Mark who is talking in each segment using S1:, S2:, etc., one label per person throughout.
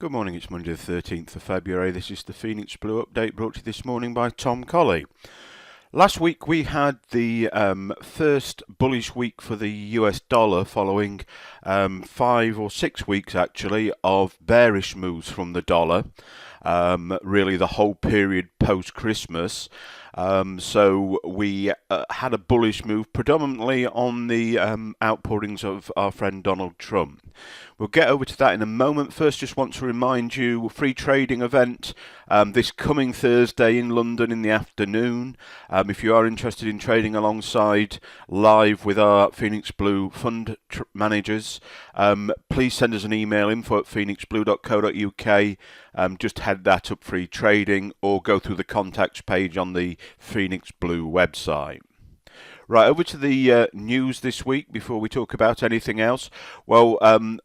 S1: Good morning, it's Monday the 13th of February. This is the Phoenix Blue Update brought to you this morning by Tom Colley. Last week we had the first bullish week for the US dollar following 5 or 6 weeks actually of bearish moves from the dollar, really the whole period post-Christmas. So we had a bullish move predominantly on the outpourings of our friend Donald Trump. We'll get over to that in a moment. First, just want to remind you, free trading event this coming Thursday in London in the afternoon. If you are interested in trading alongside live with our Phoenix Blue fund managers, please send us an email, info@phoenixblue.co.uk. Just head that up, free trading, or go through the contacts page on the Phoenix Blue website. Right, over to the news this week before we talk about anything else. Well,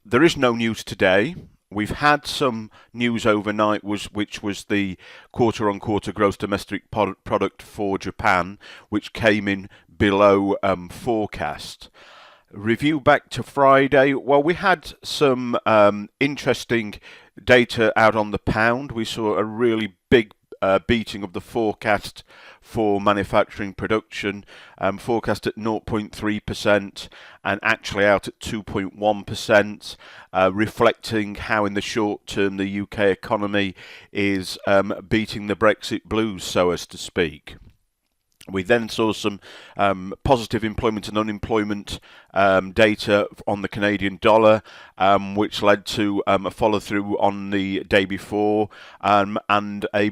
S1: there is no news today. We've had some news overnight, which was the quarter-on-quarter gross domestic product for Japan, which came in below forecast. Review back to Friday. Well, we had some interesting data out on the pound. We saw a really big beating of the forecast for manufacturing production, forecast at 0.3% and actually out at 2.1%, reflecting how in the short term the UK economy is beating the Brexit blues, so as to speak. We then saw some positive employment and unemployment data on the Canadian dollar, which led to a follow-through on the day before and a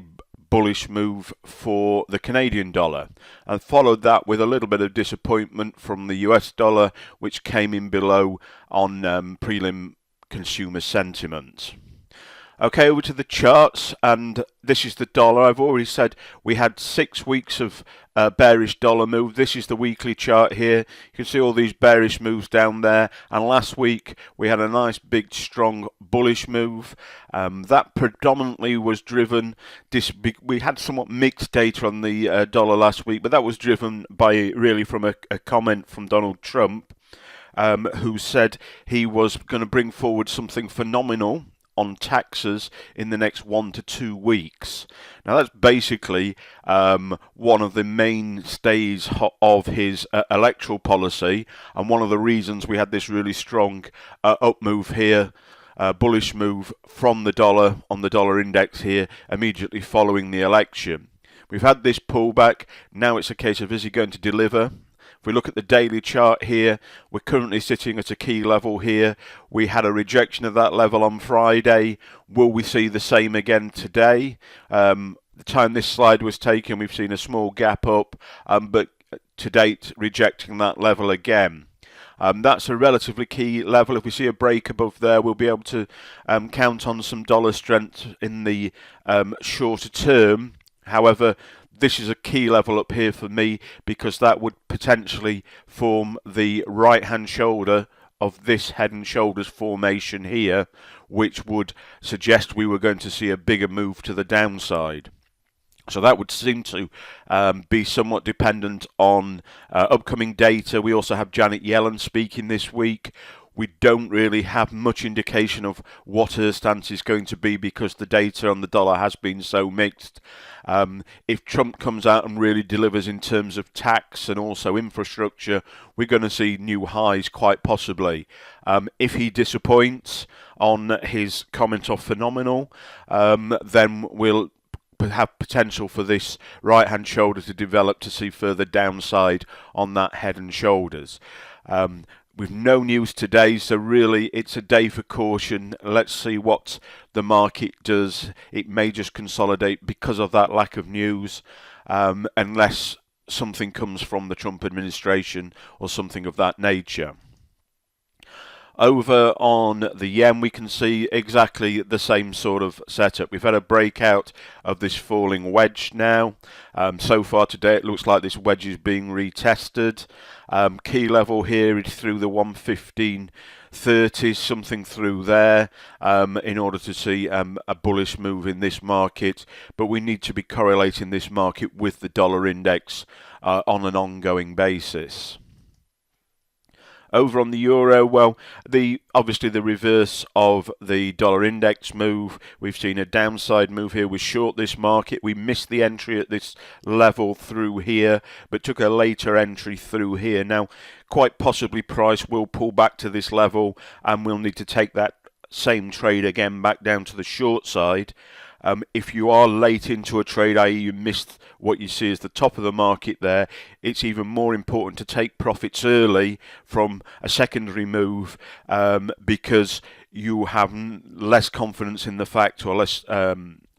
S1: bullish move for the Canadian dollar, and followed that with a little bit of disappointment from the US dollar, which came in below on prelim consumer sentiment. Okay, over to the charts, and this is the dollar. I've already said we had 6 weeks of bearish dollar move. This is the weekly chart here. You can see all these bearish moves down there, and last week we had a nice big strong bullish move. That predominantly was driven, we had somewhat mixed data on the dollar last week, but that was driven by really from a comment from Donald Trump, who said he was going to bring forward something phenomenal on taxes in the next 1 to 2 weeks. Now that's basically one of the mainstays of his electoral policy, and one of the reasons we had this really strong up move here, bullish move from the dollar on the dollar index here immediately following the election. We've had this pullback. Now it's a case of, is he going to deliver? If we look at the daily chart here, we're currently sitting at a key level here. We had a rejection of that level on Friday. Will we see the same again today? The time this slide was taken, we've seen a small gap up, but to date rejecting that level again. That's a relatively key level. If we see a break above there, we'll be able to count on some dollar strength in the shorter term. However, this is a key level up here for me, because that would potentially form the right-hand shoulder of this head and shoulders formation here, which would suggest we were going to see a bigger move to the downside. So that would seem to be somewhat dependent on upcoming data. We also have Janet Yellen speaking this week. We don't really have much indication of what her stance is going to be, because the data on the dollar has been so mixed. If Trump comes out and really delivers in terms of tax and also infrastructure, we're going to see new highs quite possibly. If he disappoints on his comment of phenomenal, then we'll have potential for this right-hand shoulder to develop to see further downside on that head and shoulders. With no news today, so really it's a day for caution. Let's see what the market does. It may just consolidate because of that lack of news, unless something comes from the Trump administration or something of that nature. Over on the yen, we can see exactly the same sort of setup. We've had a breakout of this falling wedge now. So far today, it looks like this wedge is being retested. Key level here is through the 115.30, something through there, in order to see a bullish move in this market. But we need to be correlating this market with the dollar index on an ongoing basis. Over on the euro, well, obviously the reverse of the dollar index move. We've seen a downside move here. We're short this market. We missed the entry at this level through here, but took a later entry through here. Now, quite possibly price will pull back to this level, and we'll need to take that same trade again back down to the short side. If you are late into a trade, i.e. you missed what you see as the top of the market there, it's even more important to take profits early from a secondary move, because you have less confidence in the fact, or less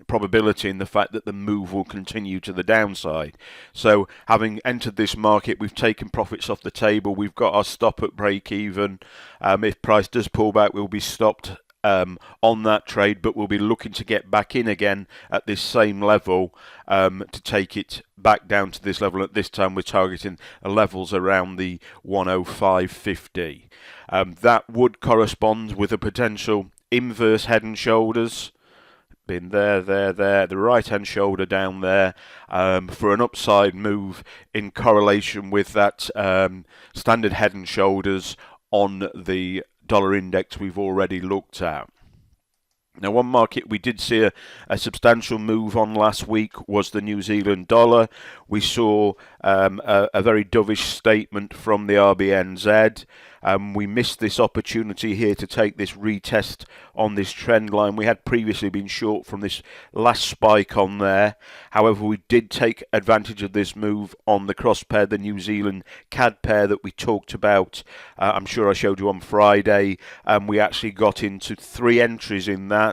S1: probability in the fact that the move will continue to the downside. So having entered this market, we've taken profits off the table. We've got our stop at break even. If price does pull back, we'll be stopped on that trade, but we'll be looking to get back in again at this same level, to take it back down to this level. At this time we're targeting levels around the 105.50. That would correspond with a potential inverse head and shoulders. Been there, the right hand shoulder down there, for an upside move in correlation with that standard head and shoulders on the dollar index we've already looked at. Now, one market we did see a substantial move on last week was the New Zealand dollar. We saw a very dovish statement from the RBNZ. We missed this opportunity here to take this retest on this trend line. We had previously been short from this last spike on there. However, we did take advantage of this move on the cross pair, the New Zealand CAD pair that we talked about. I'm sure I showed you on Friday. We actually got into 3 entries in that.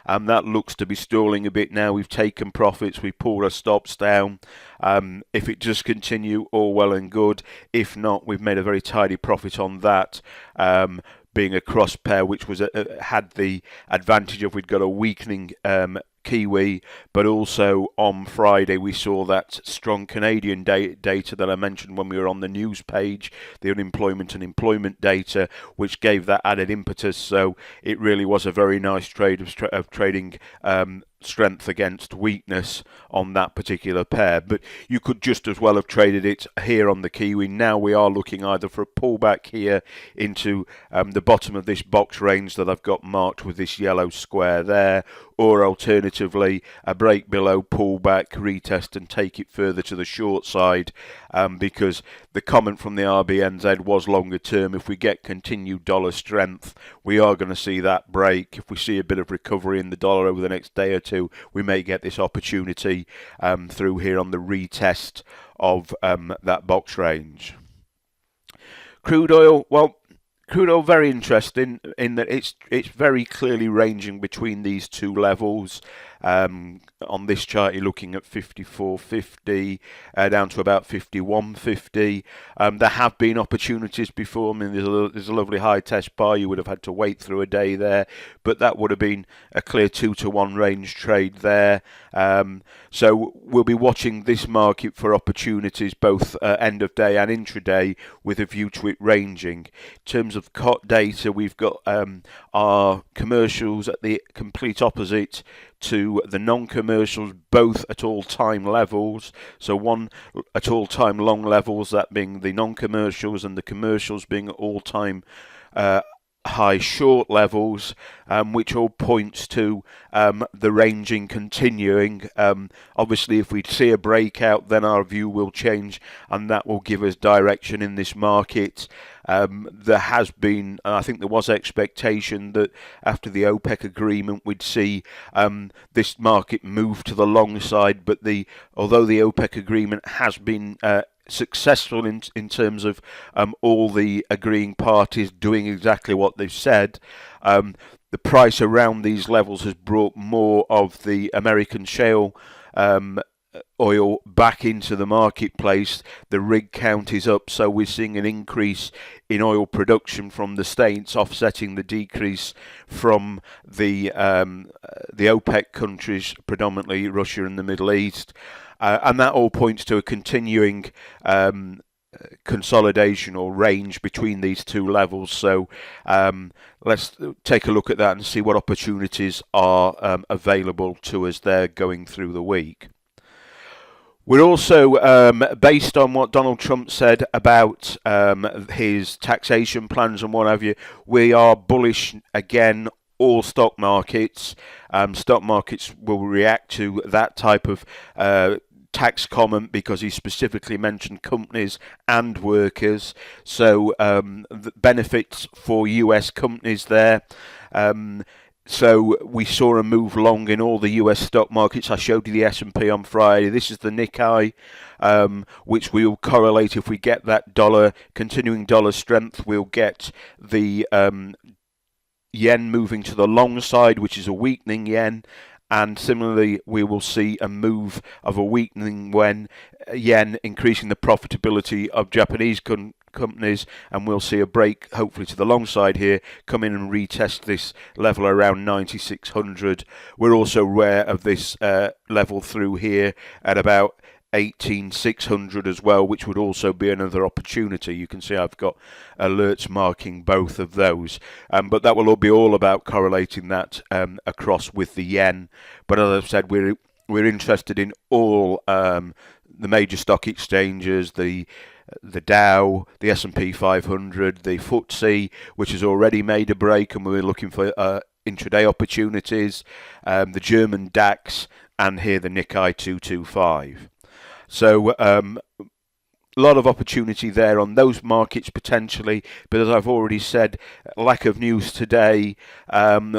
S1: That looks to be stalling a bit now. We've taken profits. We pulled our stops down. If it does continue, all well and good. If not, we've made a very tidy profit on that, being a cross pair, which was had the advantage of we'd got a weakening Kiwi, but also on Friday we saw that strong Canadian data that I mentioned when we were on the news page, the unemployment and employment data, which gave that added impetus. So it really was a very nice trade of trading strength against weakness on that particular pair. But you could just as well have traded it here on the Kiwi. Now we are looking either for a pullback here into the bottom of this box range that I've got marked with this yellow square there, or alternatively a break below, pullback, retest and take it further to the short side, because the comment from the RBNZ was longer term. If we get continued dollar strength, we are going to see that break. If we see a bit of recovery in the dollar over the next day or two, we may get this opportunity through here on the retest of that box range. Crude oil, well, crude oil very interesting in that it's very clearly ranging between these two levels. On this chart you're looking at 54.50 down to about 51.50. There have been opportunities before. I mean, there's a lovely high test bar. You would have had to wait through a day there, but that would have been a clear 2-to-1 range trade there. So we'll be watching this market for opportunities both end of day and intraday, with a view to it ranging. In terms of COT data, we've got our commercials at the complete opposite to the non-commercials, both at all-time levels. So one at all-time long levels, that being the non-commercials, and the commercials being at all-time high short levels, which all points to the ranging continuing. Obviously, if we see a breakout, then our view will change, and that will give us direction in this market. There has been, I think there was expectation that after the OPEC agreement we'd see this market move to the long side, but although the OPEC agreement has been successful in terms of all the agreeing parties doing exactly what they've said, the price around these levels has brought more of the American shale oil back into the marketplace. The rig count is up, so we're seeing an increase in oil production from the States, offsetting the decrease from the OPEC countries, predominantly Russia and the Middle East. And that all points to a continuing consolidation or range between these two levels. So let's take a look at that and see what opportunities are available to us there going through the week. We're also, based on what Donald Trump said about his taxation plans and what have you, we are bullish again. All stock markets. Stock markets will react to that type of tax comment because he specifically mentioned companies and workers. So the benefits for US companies there. So we saw a move long in all the US stock markets. I showed you the S&P on Friday. This is the Nikkei, which will correlate if we get that continuing dollar strength. We'll get the yen moving to the long side, which is a weakening yen. And similarly, we will see a move of a weakening yen, increasing the profitability of Japanese companies, and we'll see a break hopefully to the long side here, come in and retest this level around 9600. We're also aware of this level through here at about 18600 as well, which would also be another opportunity. You can see I've got alerts marking both of those, but that will all be all about correlating that across with the yen. But as I've said, we're interested in all the major stock exchanges, the Dow, the S&P 500, the FTSE, which has already made a break, and we're looking for intraday opportunities, the German DAX, and here the Nikkei 225. So a lot of opportunity there on those markets potentially, but as I've already said, lack of news today.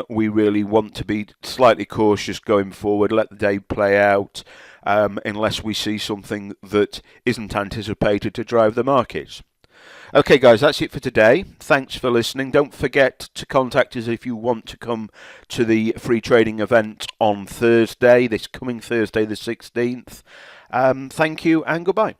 S1: We really want to be slightly cautious going forward, let the day play out, unless we see something that isn't anticipated to drive the markets. Okay guys, that's it for today. Thanks for listening. Don't forget to contact us if you want to come to the free trading event on Thursday, this coming Thursday the 16th. Thank you and goodbye.